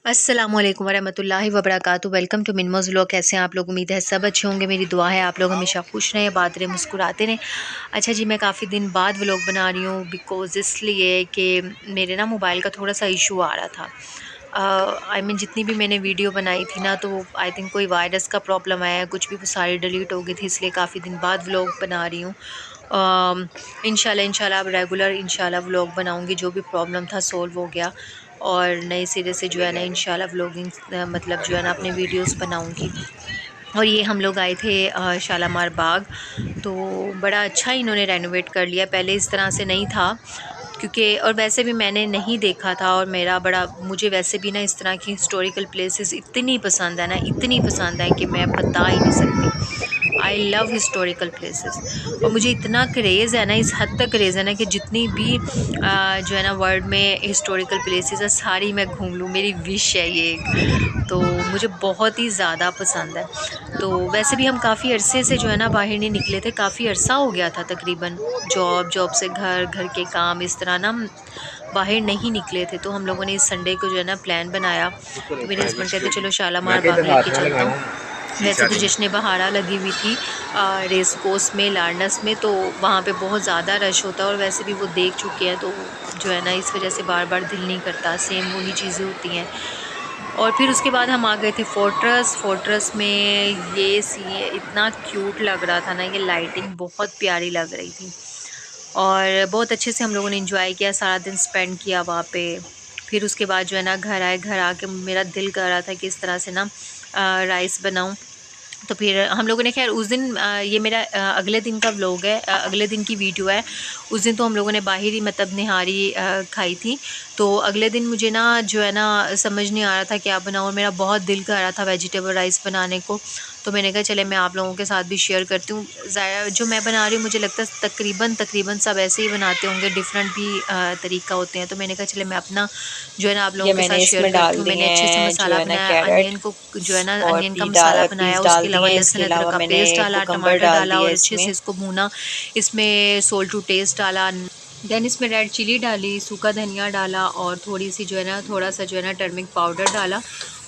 अस्सलामुअलैकुम वरहमतुल्लाहि वबरकातुहू। वेलकम टू मिनमोज़ व्लॉग। कैसे हैं आप लोग? उम्मीद है सब अच्छे होंगे। मेरी दुआ है आप लोग हमेशा खुश रहें, बात रहें, मुस्कुराते रहें। अच्छा जी, मैं काफ़ी दिन बाद व्लॉग बना रही हूँ बिकॉज़ इसलिए कि मेरे ना मोबाइल का थोड़ा सा इशू आ रहा था। आई मीन जितनी भी मैंने वीडियो बनाई थी ना, तो आई थिंक कोई वायरस का प्रॉब्लम आया है, कुछ भी वो सारी डिलीट हो गई थी, इसलिए काफ़ी दिन बाद व्लॉग बना रही हूँ। इंशाल्लाह अब रेगुलर इंशाल्लाह व्लॉग बनाऊँगी। जो भी प्रॉब्लम था सॉल्व हो गया और नए सिरे से जो है ना इंशाल्लाह व्लॉगिंग मतलब जो है ना अपने वीडियोस बनाऊँगी। और ये हम लोग आए थे शालामार बाग, तो बड़ा अच्छा इन्होंने रेनोवेट कर लिया। पहले इस तरह से नहीं था क्योंकि और वैसे भी मैंने नहीं देखा था, और मुझे वैसे भी ना इस तरह की हिस्टोरिकल प्लेसेस इतनी पसंद है ना, इतनी पसंद है कि मैं बता ही नहीं सकती। आई लव हिस्टोरिकल प्लेसेस, और मुझे इतना क्रेज़ है ना, इस हद तक क्रेज़ है ना कि जितनी भी जो है ना वर्ल्ड में हिस्टोरिकल प्लेसेस है सारी मैं घूम लूँ। मेरी विश है ये एक, तो मुझे बहुत ही ज़्यादा पसंद है। तो वैसे भी हम काफ़ी अरसे से जो है ना बाहर नहीं निकले थे, काफ़ी अरसा हो गया था तकरीबन। जॉब से घर, घर के काम, इस तरह ना हम बाहर नहीं निकले थे। तो हम लोगों ने इस संडे को जो है ना प्लान बनाया। तो मेरे हस्बैंड कहते चलो शालामार बाग लेके चलता हूँ। वैसे तो जश्न बहारा लगी हुई थी रेस कोर्स में, लारनस में, तो वहाँ पे बहुत ज़्यादा रश होता है, और वैसे भी वो देख चुके हैं, तो जो है ना इस वजह से बार बार दिल नहीं करता, सेम वही चीज़ें होती हैं। और फिर उसके बाद हम आ गए थे फोर्ट्रेस में। ये सी इतना क्यूट लग रहा था ना, ये लाइटिंग बहुत प्यारी लग रही थी, और बहुत अच्छे से हम लोगों ने एंजॉय किया, सारा दिन स्पेंड किया वहाँ पे। फिर उसके बाद जो है ना घर आए, घर आके मेरा दिल कर रहा था कि इस तरह से ना राइस बनाऊँ। तो फिर हम लोगों ने खैर उस दिन ये मेरा अगले दिन का व्लॉग है, अगले दिन की वीडियो है। उस दिन तो हम लोगों ने बाहर ही मतलब निहारी खाई थी। तो अगले दिन मुझे ना जो है ना समझ नहीं आ रहा था क्या बनाऊँ, और मेरा बहुत दिल कर रहा था वेजिटेबल राइस बनाने को। तो मैंने कहा चले मैं आप लोगों के साथ भी शेयर करती हूँ। जो मैं बना रही हूँ मुझे लगता है तकरीबन सब ऐसे ही बनाते होंगे, डिफरेंट भी तरीका होते हैं। तो मैंने कहा चले मैं अपना जो है ना आप ये लोगों के साथ मैंने शेयर इसमें करती डाल हूँ। मैंने दिए अच्छे से हैं जो मसाला है ना बनाया, कैरेट, जो है ना और अनियन का मसाला बनाया, पीस उसके डाल अलावा दिए हैं। इसके लहसुन अदरक अलावा का मैंने पेस्ट डाला, कुकम्बर टमाटर डाल डाला दिया और अच्छे से इसमें। इसको भूना। इसमें सोल्ट टू टेस्ट डाला, देन इसमें रेड चिली डाली, सूखा धनिया डाला, और थोड़ी सी जो है ना थोड़ा सा जो है ना टर्मिक पाउडर डाला,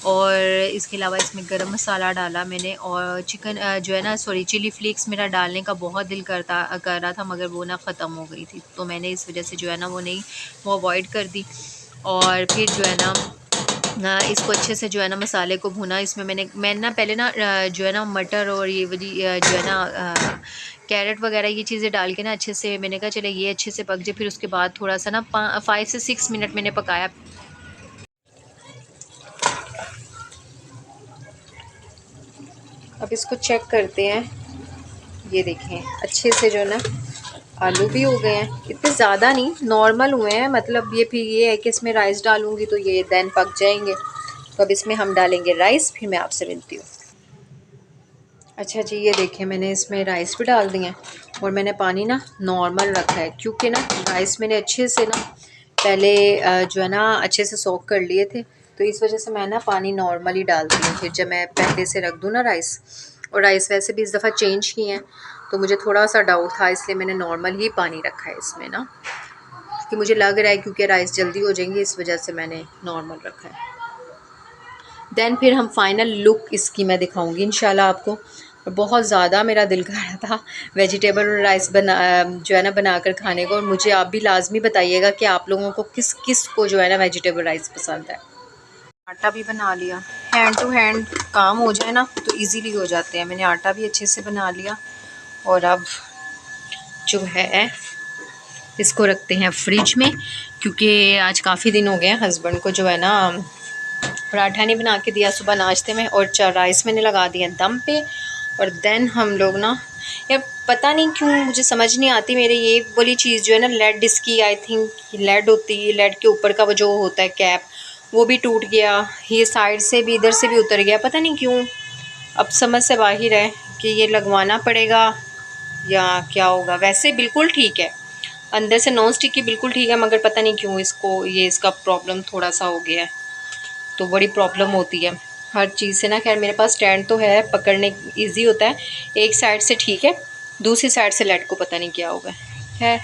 और इसके अलावा इसमें गरम मसाला डाला मैंने। और चिकन जो है ना सॉरी चिली फ्लेक्स मेरा डालने का बहुत दिल कर रहा था, मगर वो ना ख़त्म हो गई थी, तो मैंने इस वजह से जो है ना वो अवॉइड कर दी। और फिर जो है ना इसको अच्छे से जो है ना मसाले को भुना। इसमें मैंने ना पहले ना जो है ना मटर और ये वाली जो है ना कैरेट वगैरह ये चीज़ें डाल के ना अच्छे से मैंने कहा चले ये अच्छे से पक जाए। फिर उसके बाद थोड़ा सा ना 5 से 6 मिनट मैंने पकाया। अब इसको चेक करते हैं। ये देखें अच्छे से जो है ना आलू भी हो गए हैं, इतने ज़्यादा नहीं, नॉर्मल हुए हैं। मतलब ये फिर ये है कि इसमें राइस डालूंगी तो ये देन पक जाएंगे। तो अब इसमें हम डालेंगे राइस, फिर मैं आपसे मिलती हूँ। अच्छा जी, ये देखें मैंने इसमें राइस भी डाल दिए हैं, और मैंने पानी ना नॉर्मल रखा है क्योंकि ना राइस मैंने अच्छे से ना पहले जो है ना अच्छे से सोक कर लिए थे, तो इस वजह से मैं ना पानी नॉर्मल ही डालती हूँ। फिर जब मैं पहले से रख दूँ ना राइस, और राइस वैसे भी इस दफ़ा चेंज किए हैं, तो मुझे थोड़ा सा डाउट था, इसलिए मैंने नॉर्मल ही पानी रखा है इसमें ना, कि मुझे लग रहा है क्योंकि राइस जल्दी हो जाएंगी, इस वजह से मैंने नॉर्मल रखा है। देन फिर हम फाइनल लुक इसकी मैं दिखाऊंगी इंशाल्लाह आपको। बहुत ज़्यादा मेरा दिल कर रहा था वेजिटेबल राइस जो है ना बनाकर खाने को, और मुझे आप भी लाजमी बताइएगा कि आप लोगों को किस किस को जो है ना वेजिटेबल राइस पसंद है। आटा भी बना लिया, हैंड टू हैंड काम हो जाए ना तो इजीली हो जाते हैं। मैंने आटा भी अच्छे से बना लिया, और अब जो है इसको रखते हैं फ्रिज में, क्योंकि आज काफ़ी दिन हो गए हस्बैंड को जो है ना पराठा नहीं बना के दिया सुबह नाश्ते में, और राइस मैंने लगा दिया दम पे। और देन हम लोग ना यार पता नहीं क्यों मुझे समझ नहीं आती, मेरे ये वाली चीज़ जो है ना लेड, इसकी आई थिंक लेड होती है, लेड के ऊपर का वो जो होता है कैप, वो भी टूट गया, ये साइड से भी इधर से भी उतर गया, पता नहीं क्यों। अब समझ से बाहर है कि ये लगवाना पड़ेगा या क्या होगा। वैसे बिल्कुल ठीक है, अंदर से नॉन स्टिक की बिल्कुल ठीक है, मगर पता नहीं क्यों इसका प्रॉब्लम थोड़ा सा हो गया है, तो बड़ी प्रॉब्लम होती है हर चीज़ से ना। खैर मेरे पास स्टैंड तो है, पकड़ने इजी होता है, एक साइड से ठीक है, दूसरी साइड से लेट को पता नहीं क्या होगा। खैर